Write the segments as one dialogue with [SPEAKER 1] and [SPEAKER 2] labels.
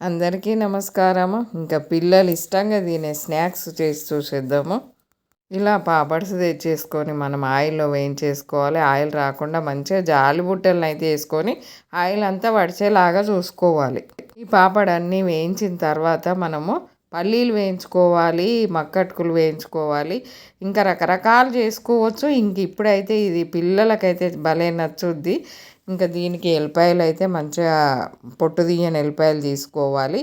[SPEAKER 1] అందరికీ నమస్కారము. ఇంకా పిల్లలు ఇష్టంగా తినే స్నాక్స్ చేసి చూసేద్దాము. ఇలా పాపడ్స్ తెచ్చేసుకొని మనం ఆయిల్లో వేయించేసుకోవాలి. ఆయిల్ రాకుండా మంచిగా జాలి బుట్టలను అయితే వేసుకొని ఆయిల్ అంతా వడిచేలాగా చూసుకోవాలి. ఈ పాపడ్ అన్నీ వేయించిన తర్వాత మనము పల్లీలు వేయించుకోవాలి, మక్కటుకులు వేయించుకోవాలి, ఇంకా రకరకాలు చేసుకోవచ్చు. ఇంక ఇప్పుడైతే ఇది పిల్లలకైతే భలే నచ్చుద్ది. ఇంకా దీనికి ఎల్లిపాయలు అయితే మంచిగా పొట్టు తీయని ఎల్లిపాయలు తీసుకోవాలి.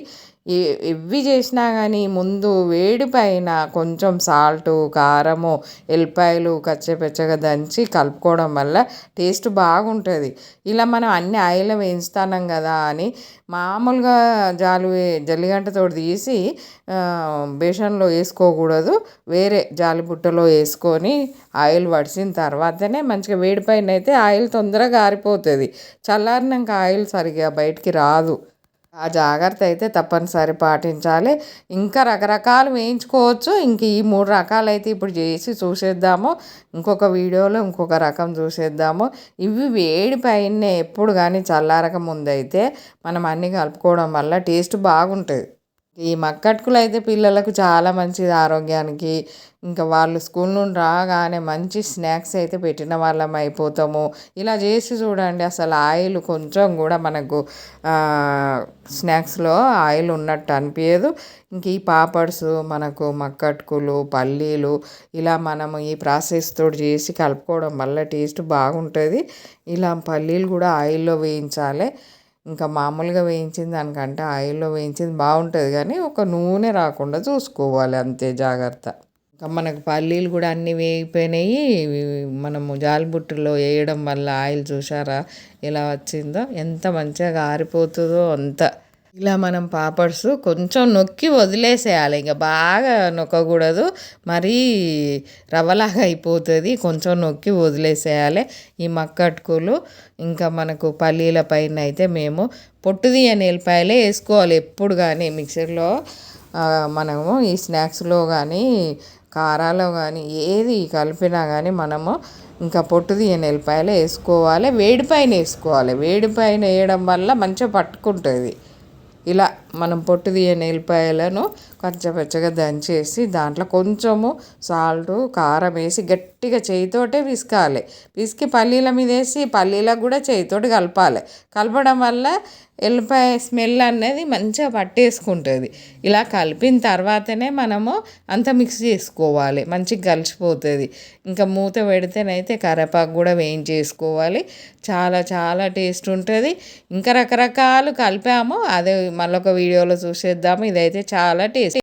[SPEAKER 1] ఇవి చేసినా కానీ ముందు వేడి పైన కొంచెం సాల్టు, కారము, ఎల్లిపాయలు కచ్చపచ్చగా దంచి కలుపుకోవడం వల్ల టేస్ట్ బాగుంటుంది. ఇలా మనం అన్ని ఆయిల్లో వేయించుతున్నాం కదా అని మామూలుగా జల్లిగంటతో తీసి బేసన్లో వేసుకోకూడదు. వేరే జాలిబుట్టలో వేసుకొని ఆయిల్ వడిసిన తర్వాతనే మంచిగా వేడి పైన అయితే ఆయిల్ తొందరగా ఆరిపోతుంది. చల్లారినాక ఆయిల్ సరిగా బయటికి రాదు. ఆ జాగ్రత్త అయితే తప్పనిసరి పాటించాలి. ఇంకా రకరకాలు వేయించుకోవచ్చు. ఇంక ఈ 3 రకాలు అయితే ఇప్పుడు చేసి చూసేద్దాము. ఇంకొక వీడియోలో ఇంకొక రకం చూసేద్దాము. ఇవి వేడి పైనే ఎప్పుడు కానీ చల్లారక ముందైతే మనం అన్నీ కలుపుకోవడం వల్ల టేస్ట్ బాగుంటుంది. ఈ మక్కటుకులు అయితే పిల్లలకు చాలా మంచిది ఆరోగ్యానికి. ఇంకా వాళ్ళు స్కూల్ నుండి రాగానే మంచి స్నాక్స్ అయితే పెట్టిన వాళ్ళం అయిపోతాము. ఇలా చేసి చూడండి, అసలు ఆయిల్ కొంచెం కూడా మనకు స్నాక్స్లో ఆయిల్ ఉన్నట్టు అనిపించదు. ఇంక ఈ పాపడ్స్ మనకు మక్కటుకులు, పల్లీలు ఇలా మనము ఈ ప్రాసెస్ తోటి చేసి కలుపుకోవడం వల్ల టేస్ట్ బాగుంటుంది. ఇలా పల్లీలు కూడా ఆయిల్లో వేయించాలి. ఇంకా మామూలుగా వేయించిన దానికంటే ఆయిల్లో వేయించింది బాగుంటుంది, కానీ ఒక నూనె రాకుండా చూసుకోవాలి, అంతే జాగ్రత్త. ఇంకా మనకు పల్లీలు కూడా అన్నీ వేగిపోయినాయి. మనము జాలిబుట్టలో వేయడం వల్ల ఆయిల్ చూసారా ఎలా వచ్చిందో, ఎంత మంచిగా ఆరిపోతుందో అంత. ఇలా మనం పాపడ్స్ కొంచెం నొక్కి వదిలేసేయాలి. ఇంకా బాగా నొక్కకూడదు, మరీ రవ్వలాగా అయిపోతుంది. కొంచెం నొక్కి వదిలేసేయాలి. ఈ మక్కటుకులు ఇంకా మనకు పల్లీల పైన అయితే మేము పొట్టు తీయని ఎల్లిపాయలే వేసుకోవాలి ఎప్పుడు కానీ. మిక్సర్లో మనము ఈ స్నాక్స్లో కానీ కారాలో కానీ ఏది కలిపినా కానీ మనము ఇంకా పొట్టు తీయని ఎల్లిపాయలే వేసుకోవాలి. వేడిపైన వేసుకోవాలి. వేడిపైన వేయడం వల్ల మంచిగా పట్టుకుంటుంది. ఇలా మనం పొట్టు తీయని ఎల్లిపాయలను పచ్చగా దంచేసి దాంట్లో కొంచెము సాల్టు, కారం వేసి గట్టిగా చేయితోటే పిసకాలి. పిసికి పల్లీల మీద వేసి పల్లీలకు కూడా చేయితోటి కలపాలి. కలపడం వల్ల ఎల్లిపాయ స్మెల్ అనేది మంచిగా పట్టేసుకుంటుంది. ఇలా కలిపిన తర్వాతనే మనము అంత మిక్స్ చేసుకోవాలి, మంచిగా కలిసిపోతుంది. ఇంకా మూత పెడితేనైతే కరివేపాకు కూడా వేయించేసుకోవాలి. చాలా చాలా టేస్ట్ ఉంటుంది. ఇంకా రకరకాలు కలిపాము, అదే మళ్ళొక వీడియోలో చూసేద్దాము. ఇదైతే చాలా టేస్ట్.